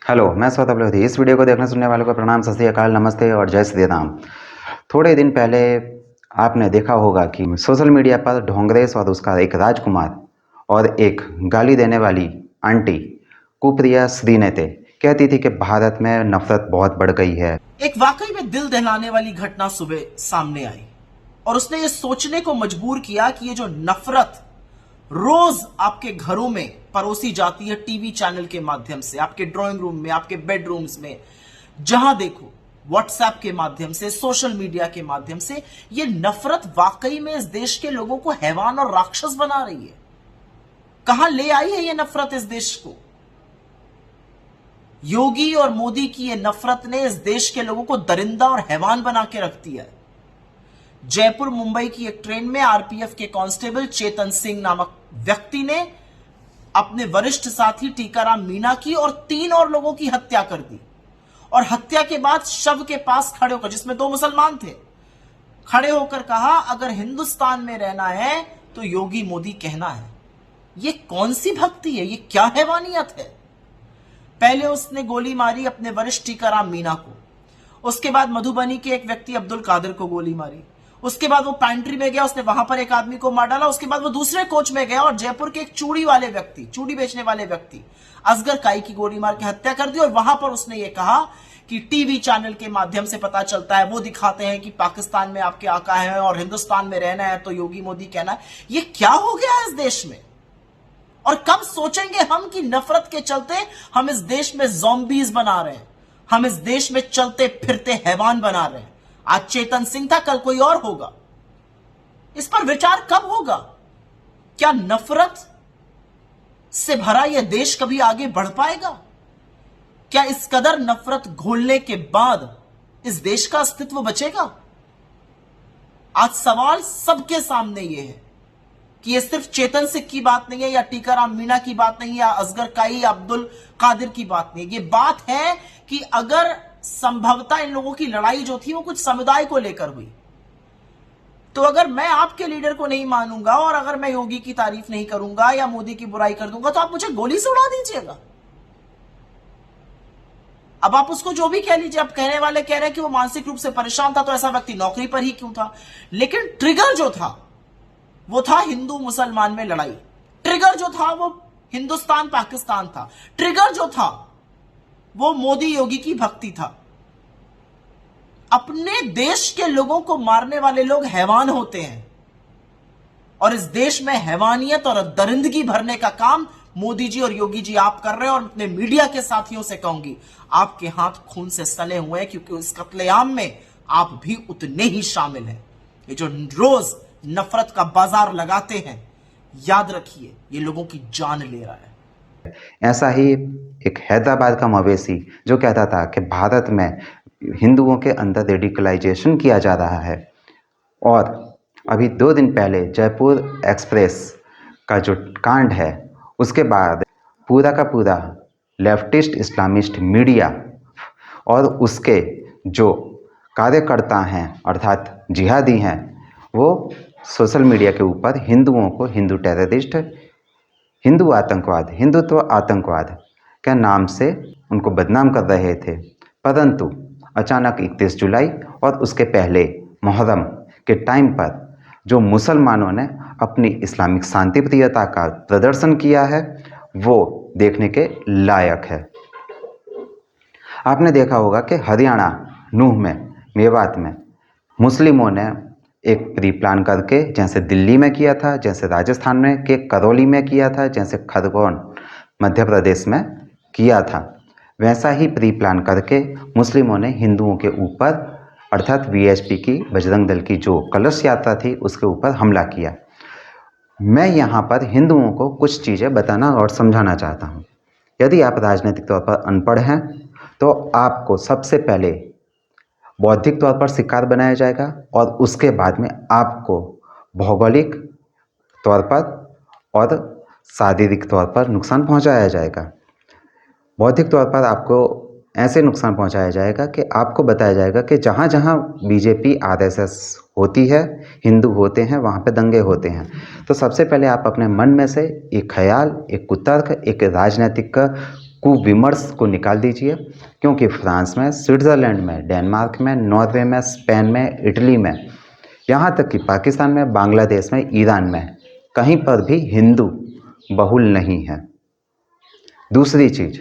Hello, मैं स्वतः अवलोधी। इस वीडियो को देखने सुनने वालों को प्रणाम, सत श्री अकाल, नमस्ते और जय श्री राम। थोड़े दिन पहले आपने देखा होगा कि सोशल मीडिया पर ढोंगरेश और उसका एक राजकुमार और एक गाली देने वाली आंटी कुप्रिया श्रीनेते कहती थी कि भारत में नफरत बहुत बढ़ गई है। एक वाकई में दिल दहलाने वाली घटना सुबह सामने आई और उसने ये सोचने को मजबूर किया कि ये जो नफरत रोज आपके घरों में परोसी जाती है, टीवी चैनल के माध्यम से, आपके ड्राइंग रूम में, आपके बेडरूम्स में, जहां देखो, व्हाट्सएप के माध्यम से, सोशल मीडिया के माध्यम से, ये नफरत वाकई में इस देश के लोगों को हैवान और राक्षस बना रही है। कहां ले आई है ये नफरत इस देश को? योगी और मोदी की ये नफरत ने इस देश के लोगों को दरिंदा और हैवान बना के रख दिया है। जयपुर मुंबई की एक ट्रेन में आरपीएफ के कांस्टेबल चेतन सिंह नामक व्यक्ति ने अपने वरिष्ठ साथी टीकाराम मीणा की और 3 और लोगों की हत्या कर दी और हत्या के बाद शव के पास खड़े होकर, जिसमें 2 मुसलमान थे, खड़े होकर कहा, अगर हिंदुस्तान में रहना है तो योगी मोदी कहना है। ये कौन सी भक्ति है? ये क्या हैवानियत है? पहले उसने गोली मारी अपने वरिष्ठ टीकाराम मीणा को, उसके बाद मधुबनी के एक व्यक्ति अब्दुल कादिर को गोली मारी, उसके बाद वो पैंट्री में गया, उसने वहां पर एक आदमी को मार डाला, उसके बाद वो दूसरे कोच में गया और जयपुर के एक चूड़ी बेचने वाले व्यक्ति असगर काई की गोली मार के हत्या कर दी। और वहां पर उसने ये कहा कि टीवी चैनल के माध्यम से पता चलता है, वो दिखाते हैं कि पाकिस्तान में आपके आका है और हिंदुस्तान में रहना है तो योगी मोदी कहना है। ये क्या हो गया है इस देश में? और कब सोचेंगे हम कि नफरत के चलते हम इस देश में ज़ॉम्बीज बना रहे हैं, हम इस देश में चलते फिरते हैवान बना रहे हैं। आज चेतन सिंह था, कल कोई और होगा। इस पर विचार कब होगा? क्या नफरत से भरा यह देश कभी आगे बढ़ पाएगा? क्या इस कदर नफरत घोलने के बाद इस देश का अस्तित्व बचेगा? आज सवाल सबके सामने यह है कि यह सिर्फ चेतन सिंह की बात नहीं है, या टीकाराम मीणा की बात नहीं है, या असगर काई या अब्दुल कादिर की बात नहीं है। यह बात है कि अगर संभवतः इन लोगों की लड़ाई जो थी वो कुछ समुदाय को लेकर हुई, तो अगर मैं आपके लीडर को नहीं मानूंगा और अगर मैं योगी की तारीफ नहीं करूंगा या मोदी की बुराई कर दूंगा तो आप मुझे गोली से उड़ा दीजिएगा। अब आप उसको जो भी कह लीजिए, आप कहने वाले कह रहे हैं कि वो मानसिक रूप से परेशान था, तो ऐसा व्यक्ति नौकरी पर ही क्यों था? लेकिन ट्रिगर जो था वो था हिंदू मुसलमान में लड़ाई, ट्रिगर जो था वो हिंदुस्तान पाकिस्तान था, ट्रिगर जो था वो मोदी योगी की भक्ति था। अपने देश के लोगों को मारने वाले लोग हैवान होते हैं और इस देश में हैवानियत और दरिंदगी भरने का काम मोदी जी और योगी जी आप कर रहे हैं। और अपने मीडिया के साथियों से कहूंगी, आपके हाथ खून से सने हुए हैं, क्योंकि इस कत्लेआम में आप भी उतने ही शामिल हैं। ये जो रोज नफरत का बाजार लगाते हैं, याद रखिए ये लोगों की जान ले रहा है। ऐसा ही एक हैदराबाद का मवेशी जो कहता था कि भारत में हिंदुओं के अंदर रेडिकलाइजेशन किया जा रहा है, और अभी 2 दिन पहले जयपुर एक्सप्रेस का जो कांड है, उसके बाद पूरा का पूरा लेफ्टिस्ट इस्लामिस्ट मीडिया और उसके जो कार्यकर्ता हैं अर्थात जिहादी हैं, वो सोशल मीडिया के ऊपर हिंदुओं को हिंदू टेररिस्ट, हिंदू आतंकवाद, हिंदुत्व आतंकवाद के नाम से उनको बदनाम कर रहे थे। परंतु अचानक 31 जुलाई और उसके पहले मुहर्रम के टाइम पर जो मुसलमानों ने अपनी इस्लामिक शांति प्रियता का प्रदर्शन किया है, वो देखने के लायक है। आपने देखा होगा कि हरियाणा नूह में, मेवात में मुस्लिमों ने एक प्री प्लान करके, जैसे दिल्ली में किया था, जैसे राजस्थान में के करौली में किया था, जैसे खरगोन मध्य प्रदेश में किया था, वैसा ही प्री प्लान करके मुस्लिमों ने हिंदुओं के ऊपर अर्थात वीएचपी की, बजरंग दल की जो कलश यात्रा थी, उसके ऊपर हमला किया। मैं यहाँ पर हिंदुओं को कुछ चीज़ें बताना और समझाना चाहता हूँ। यदि आप राजनीतिक तौर पर अनपढ़ हैं तो आपको सबसे पहले बौद्धिक तौर पर शिकार बनाया जाएगा और उसके बाद में आपको भौगोलिक तौर पर और शारीरिक तौर पर नुकसान पहुंचाया जाएगा। बौद्धिक तौर पर आपको ऐसे नुकसान पहुंचाया जाएगा कि आपको बताया जाएगा कि जहाँ जहाँ बीजेपी आरएसएस होती है, हिंदू होते हैं, वहाँ पे दंगे होते हैं। तो सबसे पहले आप अपने मन में से एक ख्याल, एक कुतर्क, एक राजनीतिक कुविमर्श को निकाल दीजिए, क्योंकि फ्रांस में, स्विट्ज़रलैंड में, डेनमार्क में, नॉर्वे में, स्पेन में, इटली में, यहाँ तक कि पाकिस्तान में, बांग्लादेश में, ईरान में कहीं पर भी हिंदू बहुल नहीं है। दूसरी चीज़,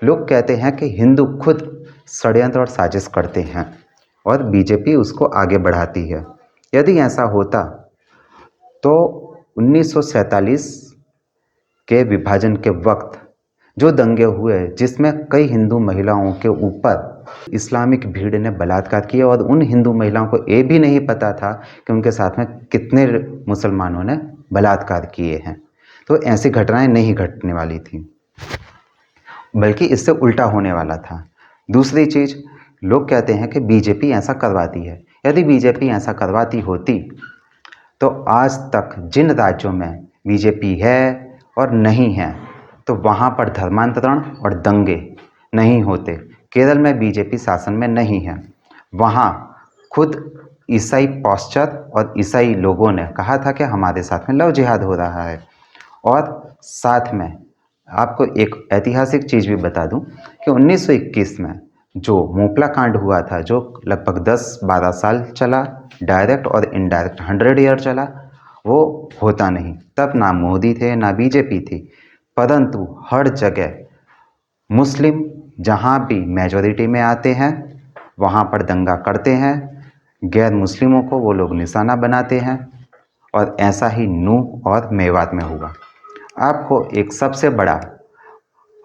लोग कहते हैं कि हिंदू खुद षड्यंत्र और साजिश करते हैं और बीजेपी उसको आगे बढ़ाती है। यदि ऐसा होता तो 1947 के विभाजन के वक्त जो दंगे हुए जिसमें कई हिंदू महिलाओं के ऊपर इस्लामिक भीड़ ने बलात्कार किया और उन हिंदू महिलाओं को ये भी नहीं पता था कि उनके साथ में कितने मुसलमानों ने बलात्कार किए हैं, तो ऐसी घटनाएं नहीं घटने वाली थी, बल्कि इससे उल्टा होने वाला था। दूसरी चीज़, लोग कहते हैं कि बीजेपी ऐसा करवाती है। यदि बीजेपी ऐसा करवाती होती तो आज तक जिन राज्यों में बीजेपी है और नहीं है तो वहाँ पर धर्मांतरण और दंगे नहीं होते। केरल में बीजेपी शासन में नहीं है, वहाँ खुद ईसाई पाश्चर और ईसाई लोगों ने कहा था कि हमारे साथ में लव जिहाद हो रहा है। और साथ में आपको एक ऐतिहासिक चीज़ भी बता दूं कि 1921 में जो मोपला कांड हुआ था, जो लगभग 10-12 साल चला, डायरेक्ट और इनडायरेक्ट 100 ईयर चला, वो होता नहीं। तब ना मोदी थे ना बीजेपी थी, परंतु हर जगह मुस्लिम जहाँ भी मेजॉरिटी में आते हैं वहाँ पर दंगा करते हैं, गैर मुस्लिमों को वो लोग निशाना बनाते हैं, और ऐसा ही नूह और मेवात में हुआ। आपको एक सबसे बड़ा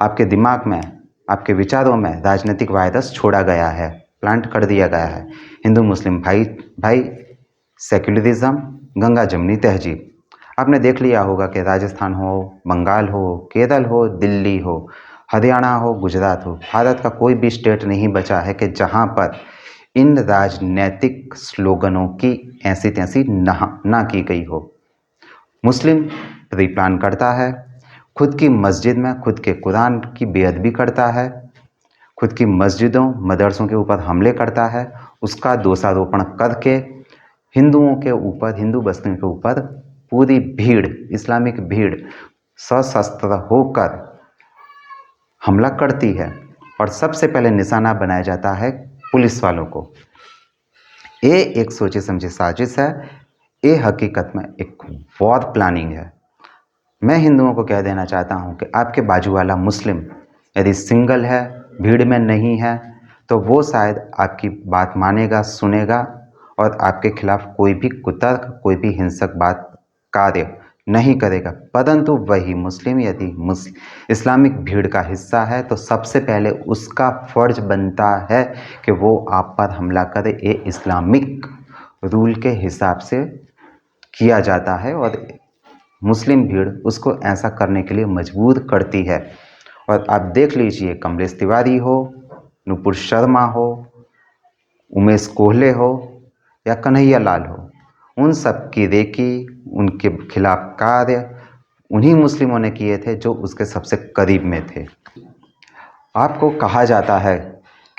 आपके दिमाग में, आपके विचारों में राजनीतिक वायरस छोड़ा गया है, प्लांट कर दिया गया है। हिंदू मुस्लिम भाई, सेक्युलरिज्म, गंगा जमनी तहजीब। आपने देख लिया होगा कि राजस्थान हो, बंगाल हो, केरल हो, दिल्ली हो, हरियाणा हो, गुजरात हो, भारत का कोई भी स्टेट नहीं बचा है कि जहाँ पर इन राजनैतिक स्लोगनों की ऐसी तैसी ना की गई हो। मुस्लिम प्री प्लान करता है, खुद की मस्जिद में खुद के कुरान की बेअदबी करता है, खुद की मस्जिदों मदरसों के ऊपर हमले करता है, उसका दोषारोपण करके हिंदुओं के ऊपर, हिंदू बस्तियों के ऊपर पूरी भीड़, इस्लामिक भीड़ सशस्त्र होकर हमला करती है और सबसे पहले निशाना बनाया जाता है पुलिस वालों को। ये एक सोचे समझे साजिश है, ये हकीकत में एक वॉर प्लानिंग है। मैं हिंदुओं को कह देना चाहता हूँ कि आपके बाजू वाला मुस्लिम यदि सिंगल है, भीड़ में नहीं है, तो वो शायद आपकी बात मानेगा, सुनेगा और आपके खिलाफ कोई भी कुतर्क, कोई भी हिंसक बात कार्य नहीं करेगा। परंतु वही मुस्लिम यदि इस्लामिक भीड़ का हिस्सा है तो सबसे पहले उसका फर्ज बनता है कि वो आप पर हमला करे। ये इस्लामिक रूल के हिसाब से किया जाता है और मुस्लिम भीड़ उसको ऐसा करने के लिए मजबूर करती है। और आप देख लीजिए, कमलेश तिवारी हो, नुपुर शर्मा हो, उमेश कोहले हो या कन्हैया लाल हो, उन सब की रेकी, उनके खिलाफ कार्य उन्हीं मुस्लिमों ने किए थे जो उसके सबसे करीब में थे। आपको कहा जाता है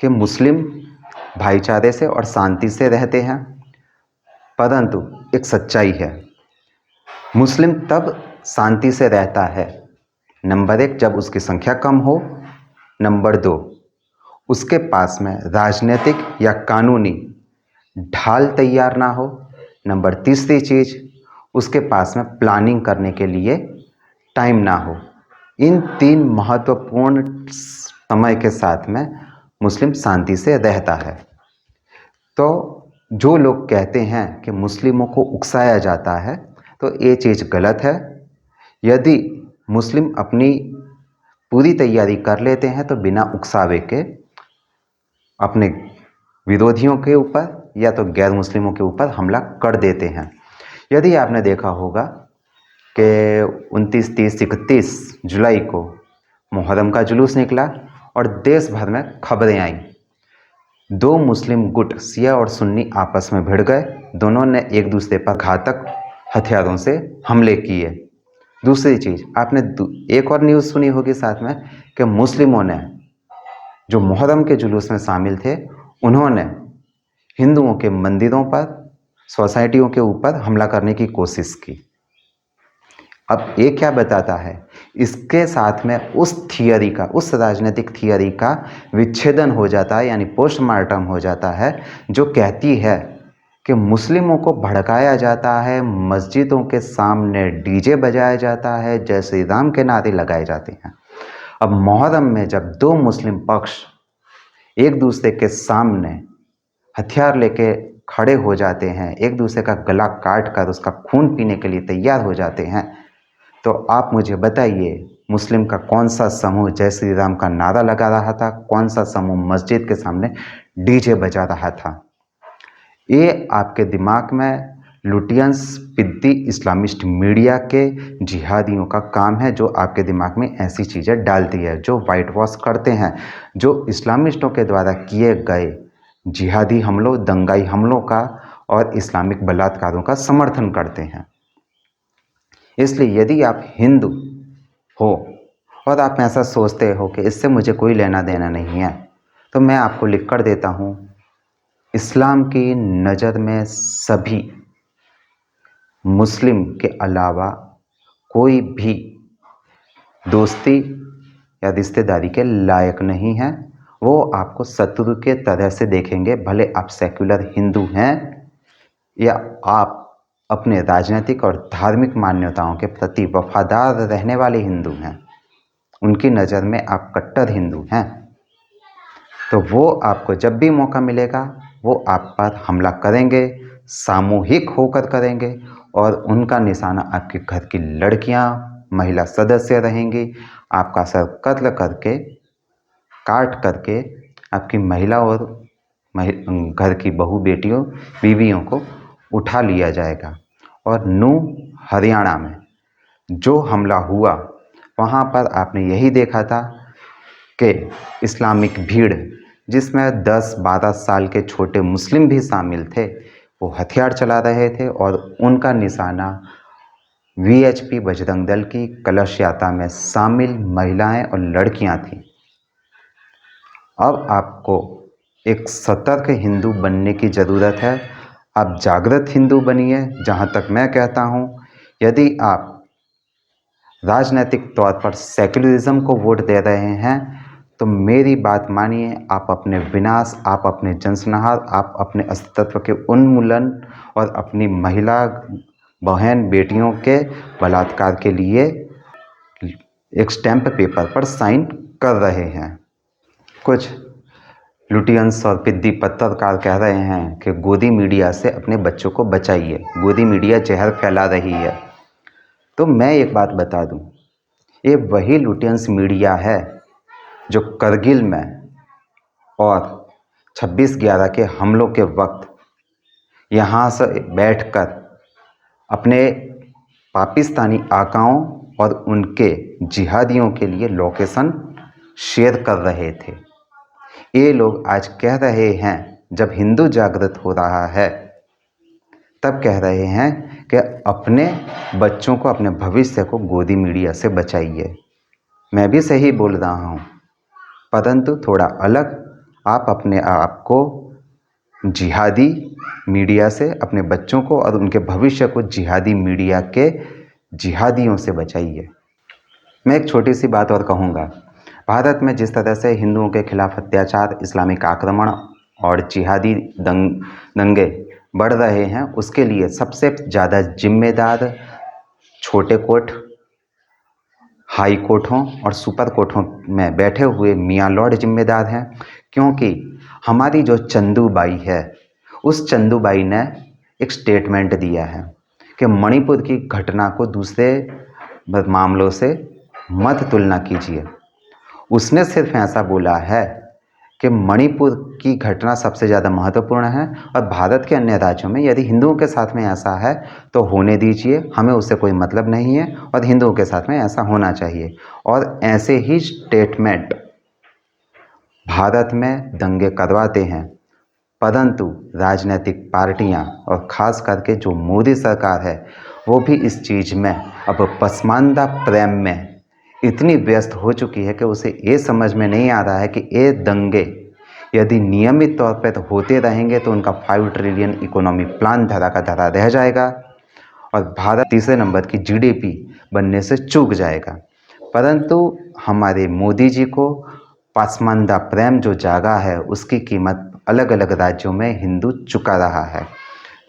कि मुस्लिम भाईचारे से और शांति से रहते हैं, परंतु एक सच्चाई है, मुस्लिम तब शांति से रहता है, नंबर 1 जब उसकी संख्या कम हो, नंबर 2 उसके पास में राजनीतिक या कानूनी ढाल तैयार ना हो, नंबर तीसरी चीज़ उसके पास में प्लानिंग करने के लिए टाइम ना हो। इन 3 महत्वपूर्ण समय के साथ में मुस्लिम शांति से रहता है। तो जो लोग कहते हैं कि मुस्लिमों को उकसाया जाता है, तो ये चीज़ गलत है। यदि मुस्लिम अपनी पूरी तैयारी कर लेते हैं तो बिना उकसावे के अपने विरोधियों के ऊपर या तो गैर मुस्लिमों के ऊपर हमला कर देते हैं। यदि आपने देखा होगा कि 29, 30, 31 जुलाई को मुहर्रम का जुलूस निकला और देश भर में खबरें आईं। 2 मुस्लिम गुट शिया और सुन्नी आपस में भिड़ गए, दोनों ने एक दूसरे पर घातक हथियारों से हमले किए। दूसरी चीज़, आपने एक और न्यूज़ सुनी होगी साथ में कि मुस्लिमों ने जो मुहर्रम के जुलूस में शामिल थे, उन्होंने हिंदुओं के मंदिरों पर, सोसाइटियों के ऊपर हमला करने की कोशिश की। अब ये क्या बताता है, इसके साथ में उस थियरी का, उस राजनीतिक थियरी का विच्छेदन हो जाता है, यानी पोस्टमार्टम हो जाता है, जो कहती है कि मुस्लिमों को भड़काया जाता है, मस्जिदों के सामने डीजे बजाया जाता है, जय श्री राम के नारे लगाए जाते हैं। अब मुहर्रम में जब दो मुस्लिम पक्ष एक दूसरे के सामने हथियार लेके खड़े हो जाते हैं, एक दूसरे का गला काट कर उसका खून पीने के लिए तैयार हो जाते हैं, तो आप मुझे बताइए, मुस्लिम का कौन सा समूह जय श्री राम का नारा लगा रहा था, कौन सा समूह मस्जिद के सामने डीजे बजा रहा था? ये आपके दिमाग में लुटियंस पिद्दी इस्लामिस्ट मीडिया के जिहादियों का काम है, जो आपके दिमाग में ऐसी चीज़ें डालती है, जो वाइट वॉश करते हैं, जो इस्लामिस्टों के द्वारा किए गए जिहादी हमलों, दंगाई हमलों का और इस्लामिक बलात्कारों का समर्थन करते हैं। इसलिए यदि आप हिंदू हो और आप ऐसा सोचते हो कि इससे मुझे कोई लेना देना नहीं है, तो मैं आपको लिख कर देता हूँ, इस्लाम की नज़र में सभी मुस्लिम के अलावा कोई भी दोस्ती या रिश्तेदारी के लायक नहीं है। वो आपको शत्रु के तरह से देखेंगे, भले आप सेक्युलर हिंदू हैं या आप अपने राजनीतिक और धार्मिक मान्यताओं के प्रति वफादार रहने वाले हिंदू हैं। उनकी नज़र में आप कट्टर हिंदू हैं, तो वो आपको जब भी मौका मिलेगा वो आप पर हमला करेंगे, सामूहिक होकर करेंगे, और उनका निशाना आपके घर की लड़कियां, महिला सदस्य रहेंगी। आपका सर कत्ल करके, काट करके आपकी महिला और घर की बहू बेटियों, बीवियों को उठा लिया जाएगा। और नूंह हरियाणा में जो हमला हुआ, वहाँ पर आपने यही देखा था कि इस्लामिक भीड़, जिसमें 10-12 साल के छोटे मुस्लिम भी शामिल थे, वो हथियार चला रहे थे और उनका निशाना वीएचपी बजरंग दल की कलश यात्रा में शामिल महिलाएं और लड़कियां थीं। अब आपको एक सतर्क हिंदू बनने की ज़रूरत है। आप जागृत हिंदू बनिए। जहाँ तक मैं कहता हूँ, यदि आप राजनीतिक तौर पर सेक्युलरिज्म को वोट दे रहे हैं, तो मेरी बात मानिए, आप अपने विनाश, आप अपने जनसंहार, आप अपने अस्तित्व के उन्मूलन और अपनी महिला बहन बेटियों के बलात्कार के लिए एक स्टैंप पेपर पर साइन कर रहे हैं। कुछ लुटियंस और पिद्दी पत्रकार कह रहे हैं कि गोदी मीडिया से अपने बच्चों को बचाइए, गोदी मीडिया जहर फैला रही है। तो मैं एक बात बता दूं, ये वही लुटियंस मीडिया है जो करगिल में और 26/11 के हमलों के वक्त यहाँ से बैठकर अपने पाकिस्तानी आकाओं और उनके जिहादियों के लिए लोकेशन शेयर कर रहे थे। ये लोग आज कह रहे हैं, जब हिंदू जागृत हो रहा है, तब कह रहे हैं कि अपने बच्चों को, अपने भविष्य को गोदी मीडिया से बचाइए। मैं भी सही बोल रहा हूँ, परंतु थोड़ा अलग। आप अपने आप को जिहादी मीडिया से, अपने बच्चों को और उनके भविष्य को जिहादी मीडिया के जिहादियों से बचाइए। मैं एक छोटी सी बात और कहूँगा। भारत में जिस तरह से हिंदुओं के खिलाफ अत्याचार, इस्लामिक आक्रमण और जिहादी दंगे बढ़ रहे हैं, उसके लिए सबसे ज़्यादा जिम्मेदार छोटे कोर्ट, हाई कोर्टों और सुपर कोर्टों में बैठे हुए मियाँ लॉर्ड जिम्मेदार हैं। क्योंकि हमारी जो चंदूबाई है, उस चंदूबाई ने एक स्टेटमेंट दिया है कि मणिपुर की घटना को दूसरे मामलों से मत तुलना कीजिए। उसने सिर्फ ऐसा बोला है कि मणिपुर की घटना सबसे ज़्यादा महत्वपूर्ण है, और भारत के अन्य राज्यों में यदि हिंदुओं के साथ में ऐसा है तो होने दीजिए, हमें उससे कोई मतलब नहीं है, और हिंदुओं के साथ में ऐसा होना चाहिए। और ऐसे ही स्टेटमेंट भारत में दंगे करवाते हैं, परंतु राजनीतिक पार्टियां और ख़ास करके जो मोदी सरकार है, वो भी इस चीज़ में अब पसमानदा प्रेम में इतनी व्यस्त हो चुकी है कि उसे ये समझ में नहीं आ रहा है कि ये दंगे यदि नियमित तौर पर होते रहेंगे तो उनका 5 ट्रिलियन इकोनॉमी प्लान धरा का धरा रह जाएगा, और भारत तीसरे नंबर की जीडीपी बनने से चूक जाएगा। परंतु हमारे मोदी जी को पासमानदा प्रेम जो जागा है उसकी कीमत अलग अलग राज्यों में हिंदू चुका रहा है।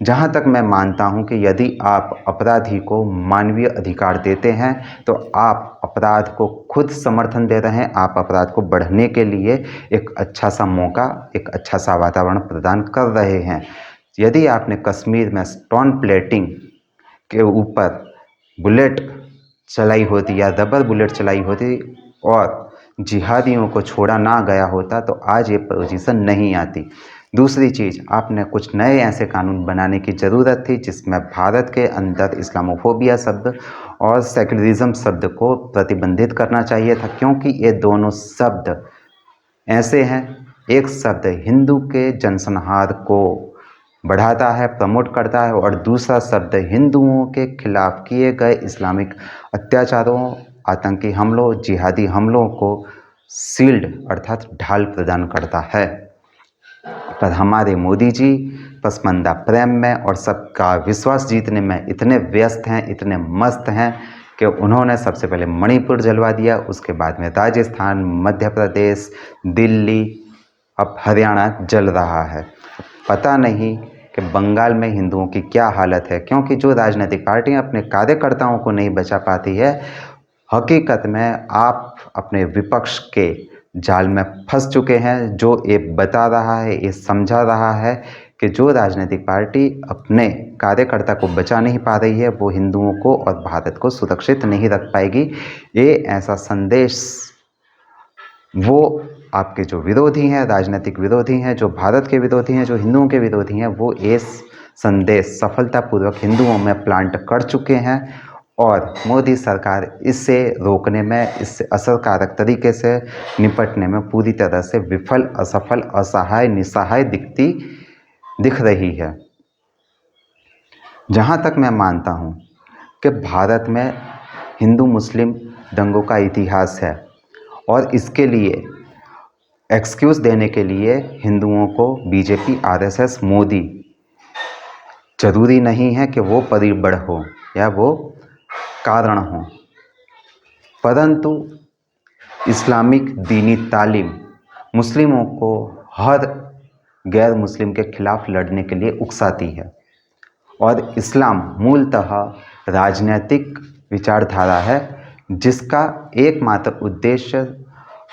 जहाँ तक मैं मानता हूँ कि यदि आप अपराधी को मानवीय अधिकार देते हैं तो आप अपराध को खुद समर्थन दे रहे हैं, आप अपराध को बढ़ने के लिए एक अच्छा सा मौका, एक अच्छा सा वातावरण प्रदान कर रहे हैं। यदि आपने कश्मीर में स्टोन प्लेटिंग के ऊपर बुलेट चलाई होती या रबर बुलेट चलाई होती और जिहादियों को छोड़ा ना गया होता तो आज ये पोजीशन नहीं आती। दूसरी चीज़, आपने कुछ नए ऐसे कानून बनाने की ज़रूरत थी जिसमें भारत के अंदर इस्लामोफोबिया शब्द और सेक्युलरिज्म शब्द को प्रतिबंधित करना चाहिए था, क्योंकि ये दोनों शब्द ऐसे हैं, एक शब्द हिंदू के जनसंहार को बढ़ाता है, प्रमोट करता है, और दूसरा शब्द हिंदुओं के खिलाफ किए गए इस्लामिक अत्याचारों, आतंकी हमलों, जिहादी हमलों को शील्ड अर्थात ढाल प्रदान करता है। पर हमारे मोदी जी पसमानदा प्रेम में और सबका विश्वास जीतने में इतने व्यस्त हैं, इतने मस्त हैं कि उन्होंने सबसे पहले मणिपुर जलवा दिया, उसके बाद में राजस्थान, मध्य प्रदेश, दिल्ली, अब हरियाणा जल रहा है। पता नहीं कि बंगाल में हिंदुओं की क्या हालत है, क्योंकि जो राजनीतिक पार्टियां अपने कार्यकर्ताओं को नहीं बचा पाती है, हकीकत में आप अपने विपक्ष के जाल में फंस चुके हैं। जो ये बता रहा है, ये समझा रहा है कि जो राजनीतिक पार्टी अपने कार्यकर्ता को बचा नहीं पा रही है वो हिंदुओं को और भारत को सुरक्षित नहीं रख पाएगी। ये ऐसा संदेश वो आपके जो विरोधी हैं, राजनीतिक विरोधी हैं, जो भारत के विरोधी हैं, जो हिंदुओं के विरोधी हैं, वो ये संदेश सफलतापूर्वक हिंदुओं में प्लांट कर चुके हैं और मोदी सरकार इससे रोकने में, इससे असरकारक तरीके से निपटने में पूरी तरह से विफल, असफल, असहाय, निसहाय दिख रही है। जहाँ तक मैं मानता हूँ कि भारत में हिंदू मुस्लिम दंगों का इतिहास है और इसके लिए एक्सक्यूज़ देने के लिए हिंदुओं को बीजेपी, आरएसएस, मोदी जरूरी नहीं है कि वो परिबड़ हो या वो कारण हो, परंतु इस्लामिक दीनी तालीम मुस्लिमों को हर गैर मुस्लिम के खिलाफ लड़ने के लिए उकसाती है और इस्लाम मूलतः राजनीतिक विचारधारा है जिसका एकमात्र उद्देश्य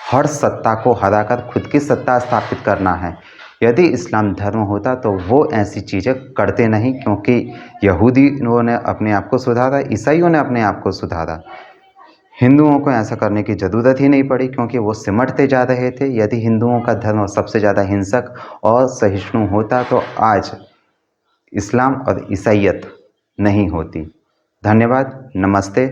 हर सत्ता को हराकर खुद की सत्ता स्थापित करना है। यदि इस्लाम धर्म होता तो वो ऐसी चीज़ें करते नहीं, क्योंकि यहूदियों ने अपने आप को सुधारा, ईसाइयों ने अपने आप को सुधारा, हिंदुओं को ऐसा करने की ज़रूरत ही नहीं पड़ी, क्योंकि वो सिमटते जा रहे थे। यदि हिंदुओं का धर्म सबसे ज़्यादा हिंसक और सहिष्णु होता तो आज इस्लाम और ईसाइयत नहीं होती। धन्यवाद, नमस्ते।